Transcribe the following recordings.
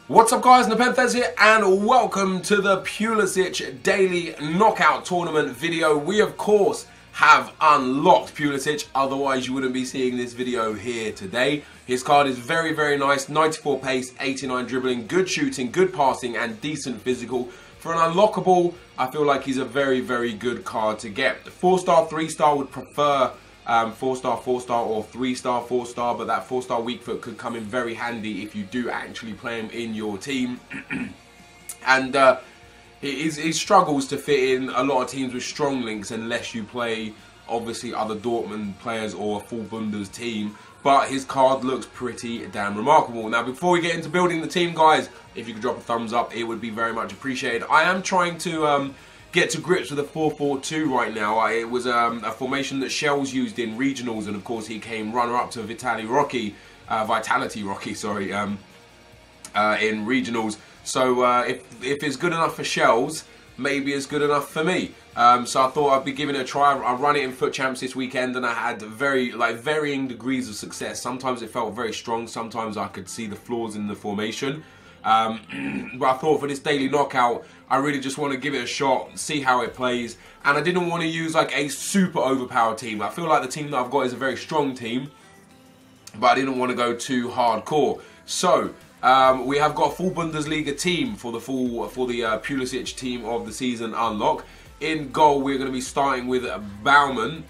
What's up guys, NepentheZ here and welcome to the PULISIC Daily Knockout Tournament video. We of course have unlocked PULISIC, otherwise you wouldn't be seeing this video here today. His card is very nice, 94 pace, 89 dribbling, good shooting, good passing and decent physical. For an unlockable, I feel like he's a very good card to get. 4-star, 3-star would prefer 4-star, 4-star or 3-star, 4-star, but that 4-star weak foot could come in very handy if you do actually play him in your team. And he struggles to fit in a lot of teams with strong links unless you play obviously other Dortmund players or a full Bundes team. But his card looks pretty damn remarkable. Now before we get into building the team guys, if you could drop a thumbs up, it would be very much appreciated. I am trying to get to grips with a 4-4-2 right now. It was a formation that Shells used in regionals, and of course he came runner-up to Vitality Rocky, in regionals. So if it's good enough for Shells, maybe it's good enough for me. So I thought I'd be giving it a try. I run it in Foot Champs this weekend, and I had varying degrees of success. Sometimes it felt very strong. Sometimes I could see the flaws in the formation. But I thought for this daily knockout, I really just want to give it a shot, see how it plays. And I didn't want to use like a super overpowered team. I feel like the team that I've got is a very strong team, but I didn't want to go too hardcore. So we have got a full Bundesliga team for the PULISIC team of the season unlock. In goal, we're going to be starting with Baumann.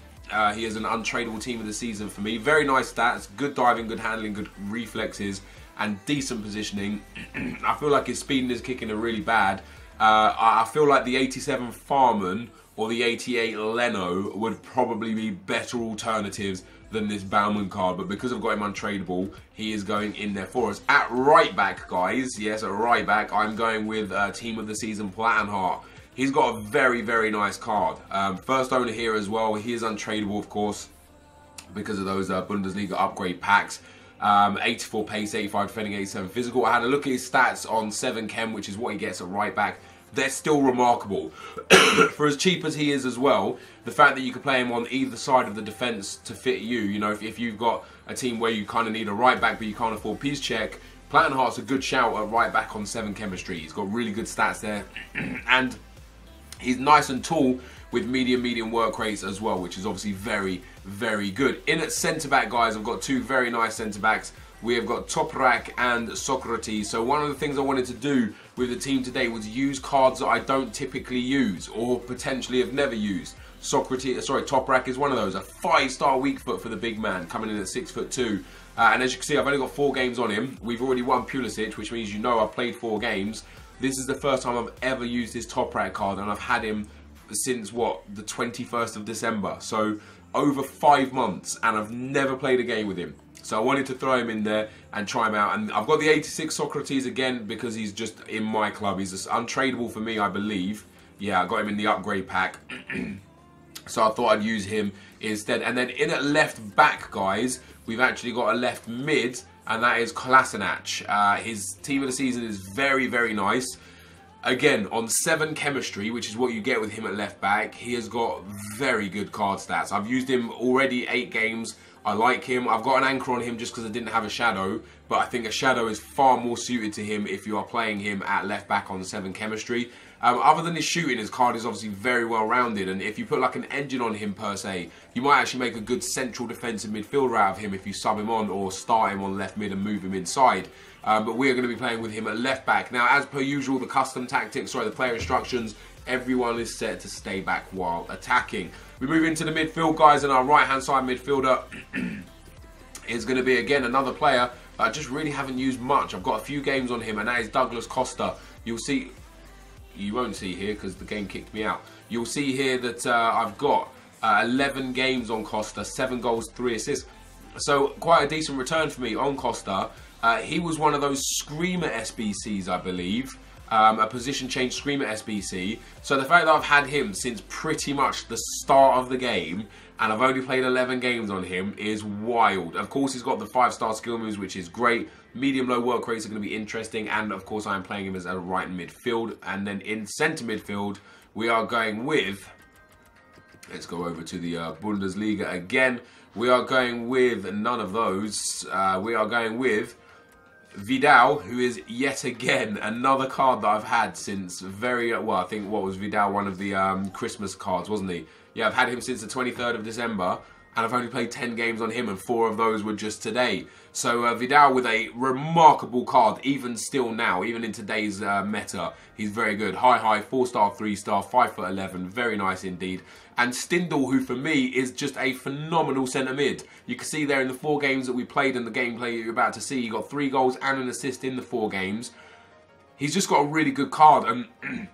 He is an untradeable team of the season for me. Very nice stats, good diving, good handling, good reflexes, and decent positioning. I feel like his speed and his kicking are really bad. I feel like the 87 Farman or the 88 Leno would probably be better alternatives than this Baumann card, but because I've got him untradeable, he is going in there for us. At right back, guys, yes, at right back, I'm going with team of the season Plattenhardt. He's got a very nice card. First owner here as well. He is untradeable, of course, because of those Bundesliga upgrade packs. 84 pace, 85 defending, 87 physical. I had a look at his stats on 7 chem, which is what he gets at right back. They're still remarkable. For as cheap as he is as well, the fact that you can play him on either side of the defence to fit you, you know, if you've got a team where you kind of need a right back but you can't afford Piszczek, Plattenhardt's a good shout at right back on 7 chemistry. He's got really good stats there. And he's nice and tall with medium work rates as well, which is obviously very good. In at centre back, guys, I've got two very nice centre backs. We have got Toprak and Socrates. So one of the things I wanted to do with the team today was use cards that I don't typically use or potentially have never used. Toprak is one of those. A 5-star weak foot for the big man, coming in at 6'2". And as you can see, I've only got 4 games on him. We've already won PULISIC, which means you know I've played 4 games. This is the first time I've ever used this Toprak card, and I've had him since what, the 21st of December. So over 5 months, and I've never played a game with him. So I wanted to throw him in there and try him out. And I've got the 86 Socrates again because he's just in my club. He's just untradeable for me, I believe. Yeah, I got him in the upgrade pack. So I thought I'd use him instead. And then in at left back, guys, we've actually got a left mid, and that is Kolasinac. His team of the season is very nice. Again, on 7 chemistry, which is what you get with him at left back, he has got very good card stats. I've used him already 8 games. I like him. I've got an anchor on him just because I didn't have a shadow, but I think a shadow is far more suited to him if you are playing him at left back on 7 chemistry. Other than his shooting, his card is obviously very well rounded, and if you put like an engine on him per se, you might actually make a good central defensive midfielder out of him if you sub him on or start him on left mid and move him inside. But we are going to be playing with him at left back. Now, as per usual, the custom tactics, the player instructions, everyone is set to stay back while attacking. We move into the midfield, guys, and our right-hand side midfielder is going to be, again, another player that I just really haven't used much. I've got a few games on him, and that is Douglas Costa. You'll see, you won't see here because the game kicked me out. You'll see here that I've got 11 games on Costa, 7 goals, 3 assists. So quite a decent return for me on Costa. He was one of those screamer SBCs, I believe. A position change screamer SBC. So the fact that I've had him since pretty much the start of the game, and I've only played 11 games on him, is wild. Of course, he's got the 5-star skill moves, which is great. Medium-low work rates are going to be interesting, and of course, I am playing him as a right midfield. And then in centre midfield, we are going with, let's go over to the Bundesliga again. We are going with none of those. We are going with Vidal, who is yet again another card that I've had since very, well, I think, what was Vidal, one of the Christmas cards, wasn't he? Yeah, I've had him since the 23rd of December, and I've only played 10 games on him, and 4 of those were just today. So Vidal with a remarkable card, even still now, even in today's meta, he's very good. High, 4-star, 3-star, 5'11", very nice indeed. And Stindl, who for me is just a phenomenal centre mid. You can see there in the 4 games that we played and the gameplay you're about to see, he got 3 goals and an assist in the 4 games. He's just got a really good card, and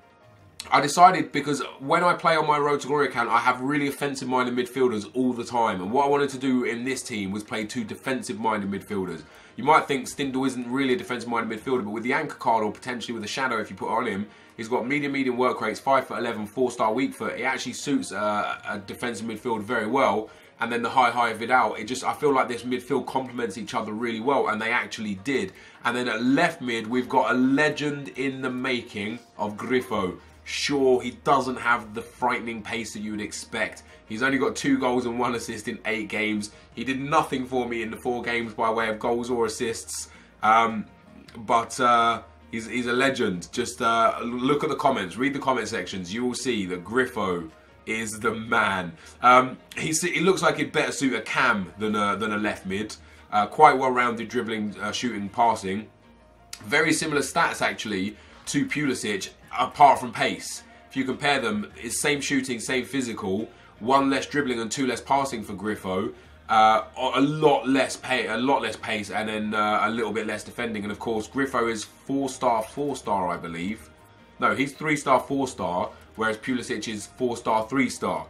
I decided, because when I play on my Road to Glory account, I have really offensive-minded midfielders all the time. And what I wanted to do in this team was play 2 defensive-minded midfielders. You might think Stindl isn't really a defensive-minded midfielder, but with the anchor card, or potentially with a shadow if you put it on him, he's got medium work rates, 5'11", 4-star weak foot. It actually suits a defensive midfield very well. And then the high Vidal, I feel like this midfield complements each other really well, and they actually did. And then at left mid, we've got a legend in the making of Grifo. Sure, he doesn't have the frightening pace that you would expect. He's only got 2 goals and 1 assist in 8 games. He did nothing for me in the 4 games by way of goals or assists. But he's a legend. Just look at the comments, read the comment sections. You will see that Grifo is the man. He looks like he'd better suit a cam than a left mid. Quite well-rounded dribbling, shooting, passing. Very similar stats actually to Pulisic, apart from pace. If you compare them, it's same shooting, same physical, 1 less dribbling and 2 less passing for Grifo. A lot less pace, and then a little bit less defending. And of course, Grifo is 4-star, 4-star, I believe. No, he's 3-star, 4-star, whereas Pulisic is 4-star, 3-star.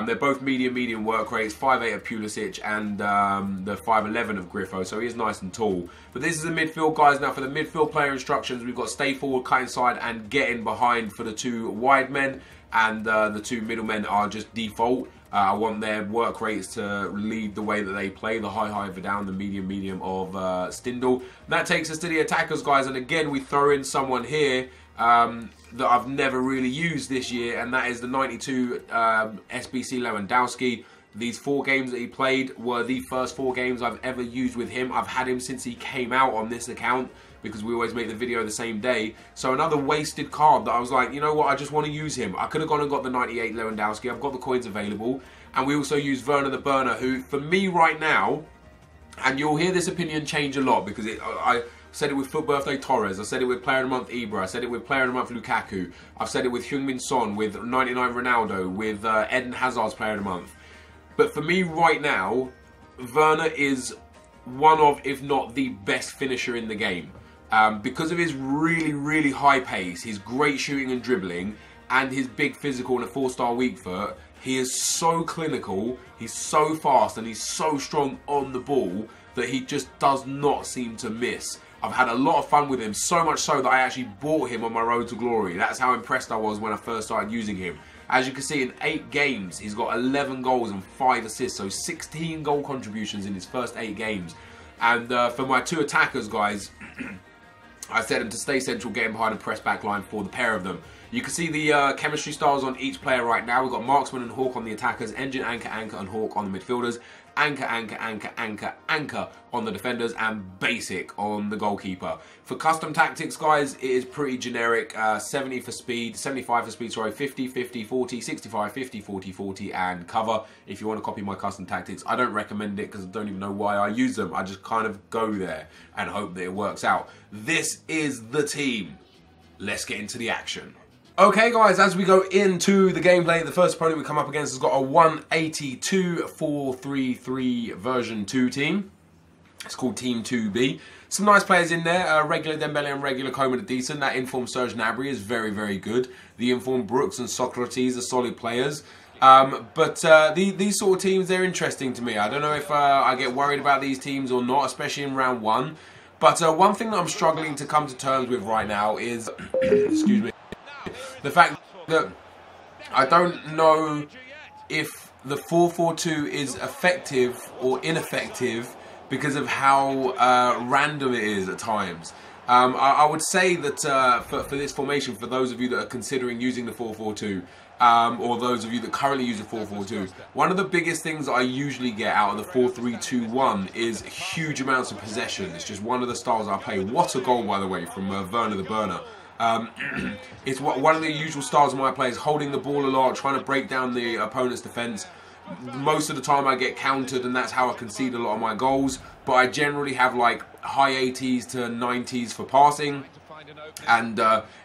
They're both medium work rates, 5'8" of Pulisic and the 5'11" of Grifo, so he is nice and tall. But this is the midfield, guys. Now for the midfield player instructions, we've got stay forward, cut inside, and get in behind for the 2 wide men, and the 2 middle men are just default. I want their work rates to lead the way that they play, the high Vidal, the medium of Stindl. That takes us to the attackers, guys, and again we throw in someone here that I've never really used this year, and that is the 92 Sbc Lewandowski. These 4 games that he played were the first 4 games I've ever used with him. I've had him since he came out on this account, because we always make the video the same day. So another wasted card that I was like, you know what, I just want to use him. I could have gone and got the 98 Lewandowski. I've got the coins available. And we also use Werner the Burner, who for me right now, and you'll hear this opinion change a lot, because I said it with Foot Birthday Torres, I said it with Player of the Month Ibra, I said it with Player of the Month Lukaku, I've said it with Heung-min Son, with 99 Ronaldo, with Eden Hazard's Player of the Month. But for me right now, Werner is one of, if not the best finisher in the game. Because of his really high pace, his great shooting and dribbling, and his big physical and a 4-star weak foot, he is so clinical, he's so fast, and he's so strong on the ball that he just does not seem to miss. I've had a lot of fun with him, so much so that I actually bought him on my Road to Glory. That's how impressed I was when I first started using him. As you can see, in 8 games, he's got 11 goals and 5 assists, so 16 goal contributions in his first 8 games. And for my 2 attackers, guys, I set them to stay central, getting behind and press back line for the pair of them. You can see the chemistry styles on each player right now. We've got Marksman and Hawk on the attackers, Engine, Anchor, and Hawk on the midfielders, Anchor on the defenders, and Basic on the goalkeeper. For custom tactics, guys, it is pretty generic. 70 for speed, 75 for speed, sorry, 50, 50, 40, 65, 50, 40, 40, and cover. If you want to copy my custom tactics, I don't recommend it because I don't even know why I use them. I just kind of go there and hope that it works out. This is the team. Let's get into the action. Okay, guys, as we go into the gameplay, the first opponent we come up against has got a 182-433 version 2 team. It's called Team 2B. Some nice players in there. Regular Dembele and regular Coman are decent. That informed Serge Gnabry is very good. The informed Brooks and Socrates are solid players. But these sort of teams, they're interesting to me. I don't know if I get worried about these teams or not, especially in round 1. But one thing that I'm struggling to come to terms with right now is, excuse me, the fact that I don't know if the 4-4-2 is effective or ineffective because of how random it is at times. I would say that for this formation, for those of you that are considering using the 4-4-2, or those of you that currently use a 4-4-2, one of the biggest things that I usually get out of the 4-3-2-1 is huge amounts of possession. It's just one of the styles I play. What a goal, by the way, from Werner the Burner. It's one of the usual styles of my play is holding the ball a lot, trying to break down the opponent's defence. Most of the time I get countered, and that's how I concede a lot of my goals. But I generally have like high 80s to 90s for passing, and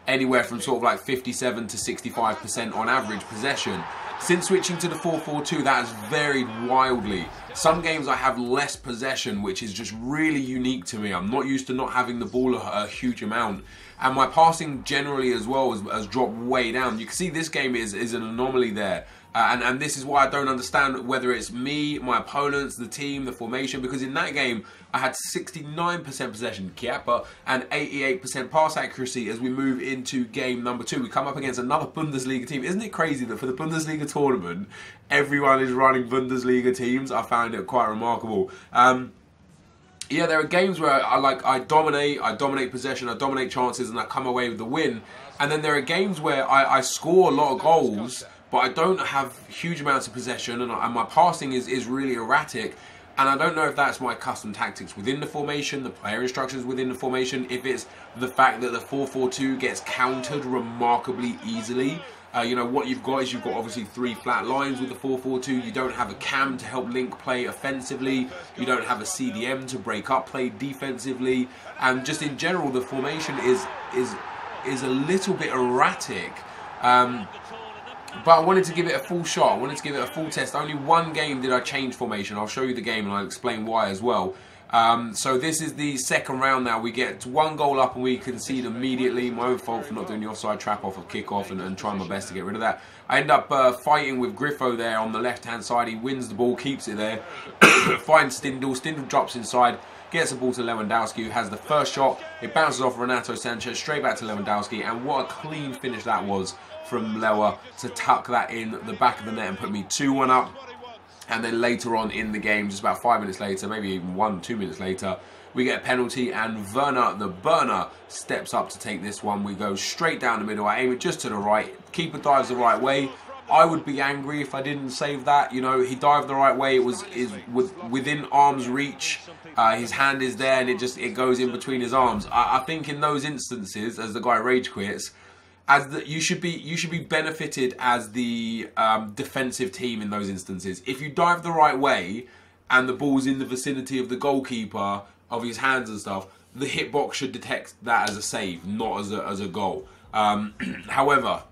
anywhere from sort of like 57 to 65% on average possession. Since switching to the 4-4-2, that has varied wildly. Some games I have less possession, which is just really unique to me. I'm not used to not having the ball a huge amount. And my passing generally as well has dropped way down. You can see this game is an anomaly there. And this is why I don't understand whether it's me, my opponents, the team, the formation, because in that game I had 69% possession, and 88% pass accuracy. As we move into game number 2, we come up against another Bundesliga team. Isn't it crazy that for the Bundesliga tournament, everyone is running Bundesliga teams? I found it quite remarkable. Yeah, there are games where I dominate possession, I dominate chances, and I come away with the win. And then there are games where I score a lot of goals, but I don't have huge amounts of possession, and my passing is really erratic. And I don't know if that's my custom tactics within the formation, the player instructions within the formation, if it's the fact that the 4-4-2 gets countered remarkably easily. You know, what you've got is you've got obviously 3 flat lines with the 4-4-2. You don't have a cam to help link play offensively. You don't have a CDM to break up play defensively. And just in general, the formation is a little bit erratic. But I wanted to give it a full shot. I wanted to give it a full test. Only one game did I change formation. I'll show you the game and I'll explain why as well. So this is the second round now. We get 1 goal up and we concede immediately. My own fault for not doing the offside trap off of kickoff and trying my best to get rid of that. I end up fighting with Griffo there on the left-hand side. He wins the ball, keeps it there. Finds Stindl. Stindl drops inside. Gets the ball to Lewandowski, who has the first shot. It bounces off Renato Sanchez, straight back to Lewandowski. And what a clean finish that was from Lewa to tuck that in the back of the net and put me 2-1 up. And then later on in the game, just about 5 minutes later, maybe even 1-2 minutes later, we get a penalty and Werner the Burner steps up to take this one. We go straight down the middle. I aim it just to the right. Keeper dives the right way. I would be angry if I didn't save that. You know, he dived the right way. It was within arm's reach. His hand is there and it goes in between his arms. I think in those instances, as the guy rage quits, you should be benefited as the defensive team in those instances. If you dive the right way and the ball's in the vicinity of the goalkeeper, of his hands and stuff, the hitbox should detect that as a save, not as a goal. However,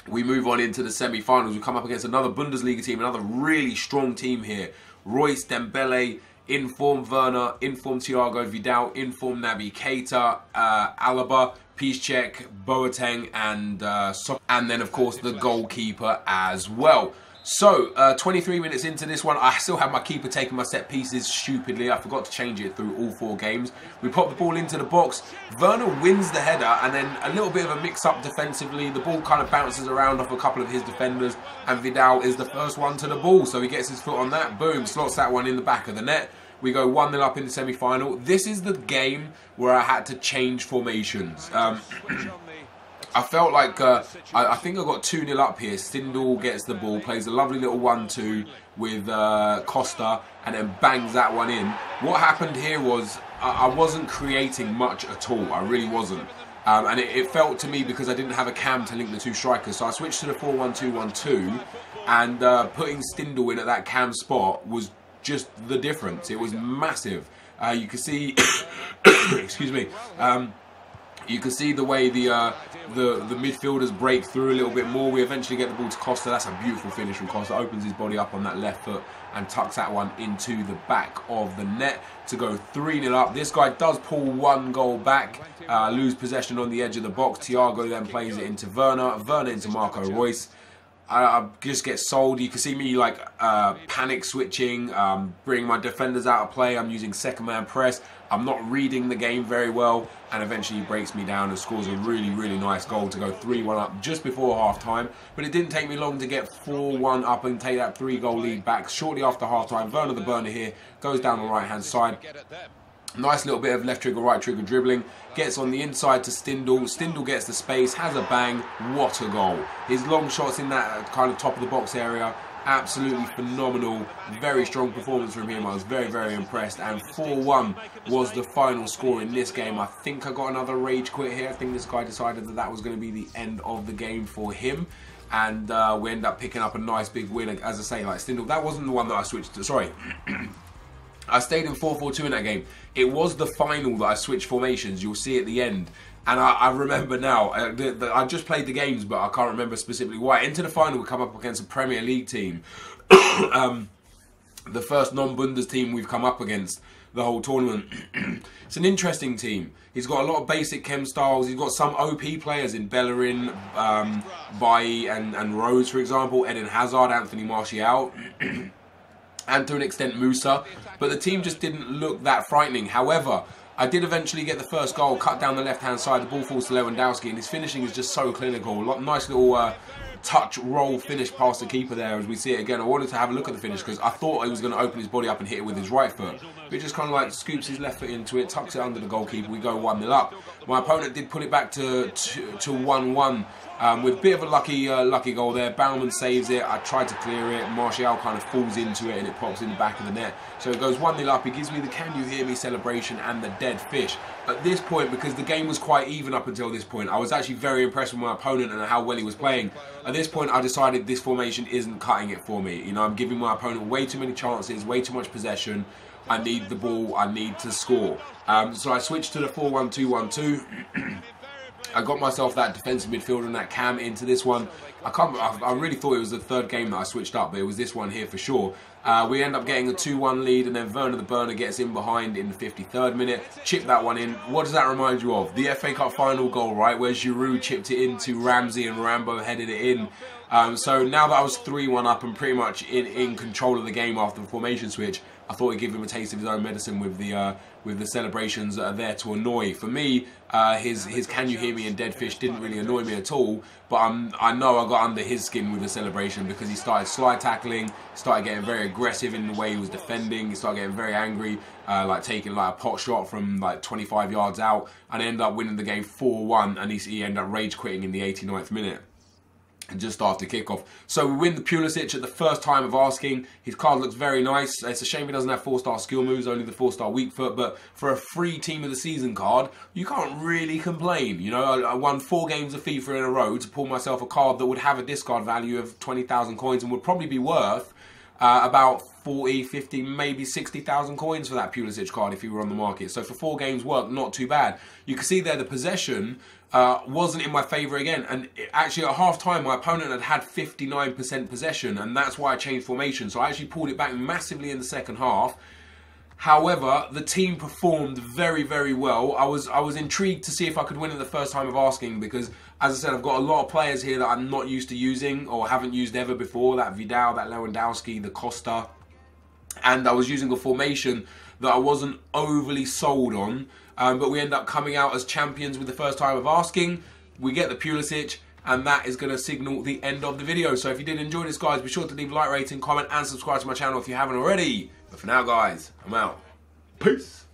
we move on into the semi-finals. We come up against another Bundesliga team, another really strong team here. Royce, Dembele, in-form Werner, in-form Thiago, Vidal, in-form Naby Keita, Alaba, Piszczek, Boateng, and then of course the goalkeeper as well. So 23 minutes into this one, I still have my keeper taking my set pieces stupidly. I forgot to change it through all 4 games. We pop the ball into the box. Werner wins the header, and then a little bit of a mix-up defensively. The ball kind of bounces around off a couple of his defenders, and Vidal is the first one to the ball, so he gets his foot on that. Boom, slots that one in the back of the net. We go 1-0 up in the semi-final. This is the game where I had to change formations. I felt like, I think I got 2-0 up here. Stindl gets the ball, plays a lovely little 1-2 with Costa, and then bangs that one in. What happened here was I wasn't creating much at all. I really wasn't. And it felt to me, because I didn't have a cam to link the 2 strikers, so I switched to the 4-1-2-1-2, and putting Stindl in at that cam spot was just the difference. It was massive. You can see, excuse me, you can see the way the midfielders break through a little bit more. We eventually get the ball to Costa. That's a beautiful finish from Costa. Opens his body up on that left foot and tucks that one into the back of the net to go 3-0 up. This guy does pull 1 goal back, lose possession on the edge of the box. Thiago then plays it into Werner. Werner into Marco Reus. I just get sold. You can see me like panic switching, bringing my defenders out of play. I'm using second man press. I'm not reading the game very well, and eventually he breaks me down and scores a really, really nice goal to go 3-1 up just before half time. But it didn't take me long to get 4-1 up and take that 3-goal lead back. Shortly after half time, Werner the Burner here goes down the right hand side. Nice little bit of left trigger, right trigger dribbling. Gets on the inside to Stindl. Stindl gets the space, has a bang. What a goal. His long shots in that kind of top of the box area, absolutely phenomenal. Very strong performance from him. I was very, very impressed. And 4-1 was the final score in this game. I think I got another rage quit here. I think this guy decided that that was going to be the end of the game for him. And we end up picking up a nice big win. As I say, like Stindl, that wasn't the one that I switched to. Sorry. I stayed in 4-4-2 in that game. It was the final that I switched formations. You'll see at the end. And I remember now, I just played the games, but I can't remember specifically why. Into the final, we come up against a Premier League team. The first non-Bundes team we've come up against the whole tournament. It's an interesting team. He's got a lot of basic chem styles. He's got some OP players in Bellerin, Bailly and Rose, for example. Eden Hazard, Anthony Martial. And to an extent Musa, but the team just didn't look that frightening. However, I did eventually get the first goal, cut down the left-hand side, the ball falls to Lewandowski, and his finishing is just so clinical. Nice little touch, roll, finish past the keeper there as we see it again. I wanted to have a look at the finish because I thought he was going to open his body up and hit it with his right foot. But he just kind of like scoops his left foot into it, tucks it under the goalkeeper, we go 1-0 up. My opponent did put it back to 1-1 with a bit of a lucky goal there. Baumann saves it, I tried to clear it, Martial kind of falls into it and it pops in the back of the net. So it goes 1-0 up, he gives me the "Can You Hear Me" celebration and the dead fish. At this point, because the game was quite even up until this point, I was actually very impressed with my opponent and how well he was playing. At this point, I decided this formation isn't cutting it for me. You know, I'm giving my opponent way too many chances, way too much possession. I need the ball, I need to score. So I switched to the 4-1-2-1-2. I got myself that defensive midfielder and that cam into this one. I really thought it was the third game that I switched up, but it was this one here for sure. We end up getting a 2-1 lead, and then Werner the Burner gets in behind in the 53rd minute. Chip that one in. What does that remind you of? The FA Cup final goal, right? Where Giroud chipped it into Ramsey and Rambo headed it in. So now that I was 3-1 up and pretty much in control of the game after the formation switch, I thought he'd give him a taste of his own medicine with the celebrations that are there to annoy. For me, his "Can You Hear Me" and dead fish didn't really annoy me at all, but I know I got under his skin with the celebration because he started slide tackling, started getting very aggressive in the way he was defending, he started getting very angry, like taking like a pot shot from like 25 yards out, and ended up winning the game 4-1, and he ended up rage quitting in the 89th minute. And just after kickoff. So we win the PULISIC at the first time of asking. His card looks very nice. It's a shame he doesn't have 4-star skill moves, only the 4-star weak foot, but for a free team of the season card, you can't really complain. You know, I won 4 games of FIFA in a row to pull myself a card that would have a discard value of 20,000 coins and would probably be worth about 40, 50, maybe 60,000 coins for that PULISIC card if you were on the market. So for 4 games work, not too bad. You can see there the possession wasn't in my favour again, and actually at half time my opponent had 59% possession, and that's why I changed formation. So I actually pulled it back massively in the second half. However, the team performed very, very well. I was intrigued to see if I could win it the first time of asking because, as I said, I've got a lot of players here that I'm not used to using or haven't used ever before. That Vidal, that Lewandowski, the Costa. And I was using a formation that I wasn't overly sold on. But we end up coming out as champions with the first time of asking. We get the PULISIC, and that is going to signal the end of the video. So if you did enjoy this, guys, be sure to leave a like, rating, comment, and subscribe to my channel if you haven't already. But for now, guys, I'm out. Peace.